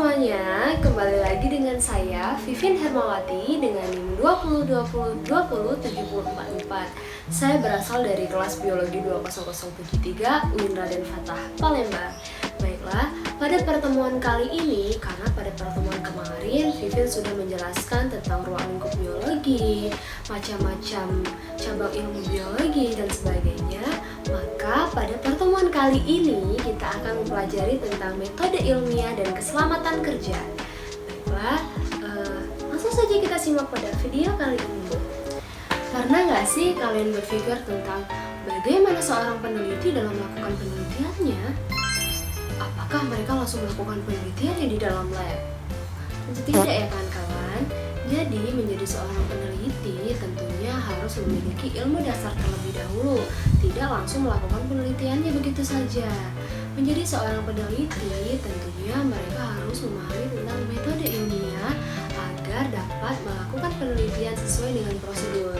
semuanya, kembali lagi dengan saya Vivin Hermawati dengan NIM 2020207044. Saya berasal dari kelas Biologi 20073 UIN Raden Fatah, Palembang. Baiklah, pada pertemuan kali ini, karena pada pertemuan kemarin Vivin sudah menjelaskan tentang ruang lingkup biologi, macam-macam cabang ilmu biologi dan sebagainya, maka pada pertemuan kali ini kita akan mempelajari tentang metode ilmiah dan keselamatan kerja. Baiklah, langsung saja kita simak pada video kali ini. Pernah nggak sih kalian berpikir tentang bagaimana seorang peneliti dalam melakukan penelitiannya? Apakah mereka langsung melakukan penelitiannya di dalam lab? Tentu tidak ya kawan-kawan. Jadi menjadi seorang peneliti tentunya harus memiliki ilmu dasar terlebih dahulu, tidak langsung melakukan penelitiannya begitu saja. Menjadi seorang peneliti tentunya mereka harus memahami tentang metode ilmiah agar dapat melakukan penelitian sesuai dengan prosedur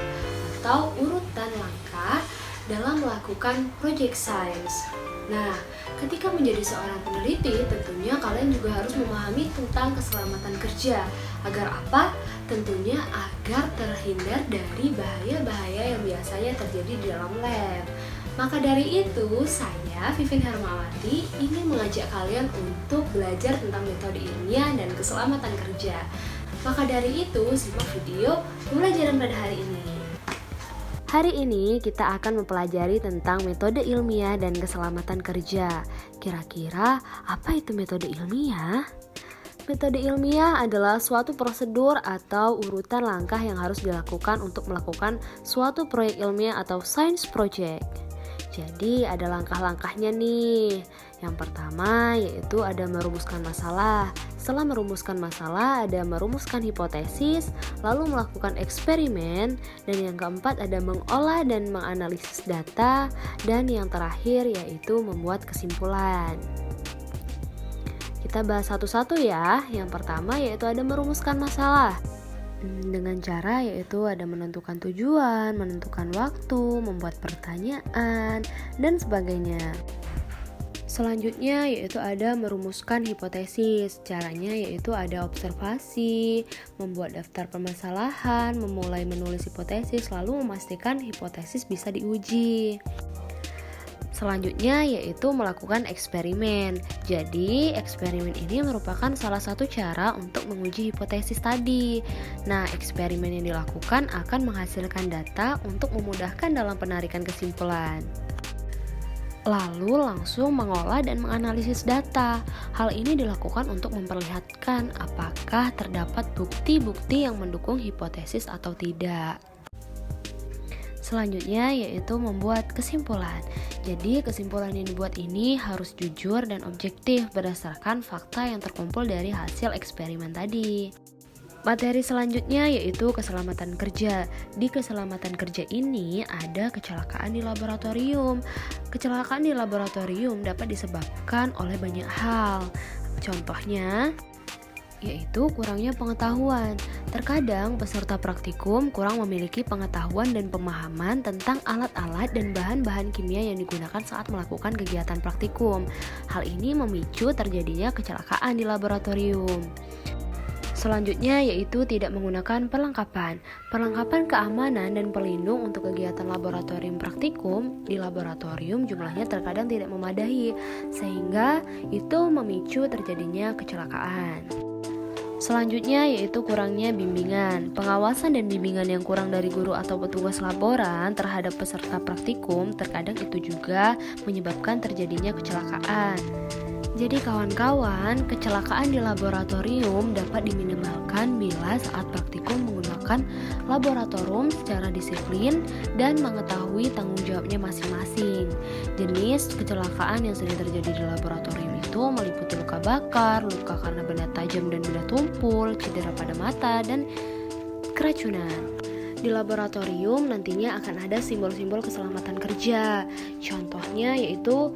atau urutan langkah dalam melakukan project science. Nah, ketika menjadi seorang peneliti, tentunya kalian juga harus memahami tentang keselamatan kerja. Agar apa? Tentunya agar terhindar dari bahaya-bahaya yang biasanya terjadi di dalam lab. Maka dari itu, saya, Vivin Hermawati, ingin mengajak kalian untuk belajar tentang metode ilmiah dan keselamatan kerja. Maka dari itu, simak video pembelajaran pada hari ini. Hari ini kita akan mempelajari tentang metode ilmiah dan keselamatan kerja. Kira-kira apa itu metode ilmiah? Metode ilmiah adalah suatu prosedur atau urutan langkah yang harus dilakukan untuk melakukan suatu proyek ilmiah atau science project. Jadi ada langkah-langkahnya nih. Yang pertama yaitu ada merumuskan masalah. Setelah merumuskan masalah ada merumuskan hipotesis, lalu melakukan eksperimen, dan yang keempat ada mengolah dan menganalisis data, dan yang terakhir yaitu membuat kesimpulan. Kita bahas satu-satu ya. Yang pertama yaitu ada merumuskan masalah. Dengan cara yaitu ada menentukan tujuan, menentukan waktu, membuat pertanyaan, dan sebagainya. Selanjutnya yaitu ada merumuskan hipotesis. Caranya yaitu ada observasi, membuat daftar permasalahan, memulai menulis hipotesis, lalu memastikan hipotesis bisa diuji. Selanjutnya yaitu melakukan eksperimen. Jadi eksperimen ini merupakan salah satu cara untuk menguji hipotesis tadi. Nah, eksperimen yang dilakukan akan menghasilkan data untuk memudahkan dalam penarikan kesimpulan. Lalu langsung mengolah dan menganalisis data. Hal ini dilakukan untuk memperlihatkan apakah terdapat bukti-bukti yang mendukung hipotesis atau tidak. Selanjutnya yaitu membuat kesimpulan. Jadi kesimpulan yang dibuat ini harus jujur dan objektif berdasarkan fakta yang terkumpul dari hasil eksperimen tadi. Materi selanjutnya yaitu keselamatan kerja. Di keselamatan kerja ini ada kecelakaan di laboratorium. Kecelakaan di laboratorium dapat disebabkan oleh banyak hal. Contohnya yaitu kurangnya pengetahuan. Terkadang peserta praktikum kurang memiliki pengetahuan dan pemahaman tentang alat-alat dan bahan-bahan kimia yang digunakan saat melakukan kegiatan praktikum. Hal ini memicu terjadinya kecelakaan di laboratorium. Selanjutnya yaitu tidak menggunakan perlengkapan. Perlengkapan keamanan dan pelindung untuk kegiatan laboratorium praktikum di laboratorium jumlahnya terkadang tidak memadai, sehingga itu memicu terjadinya kecelakaan. Selanjutnya yaitu kurangnya bimbingan. Pengawasan dan bimbingan yang kurang dari guru atau petugas laboran terhadap peserta praktikum terkadang itu juga menyebabkan terjadinya kecelakaan. Jadi kawan-kawan, kecelakaan di laboratorium dapat diminimalkan bila saat praktikum menggunakan laboratorium secara disiplin dan mengetahui tanggung jawabnya masing-masing. Jenis kecelakaan yang sering terjadi di laboratorium itu meliputi luka bakar, luka karena benda tajam dan benda tumpul, cedera pada mata, dan keracunan. Di laboratorium nantinya akan ada simbol-simbol keselamatan kerja. Contohnya yaitu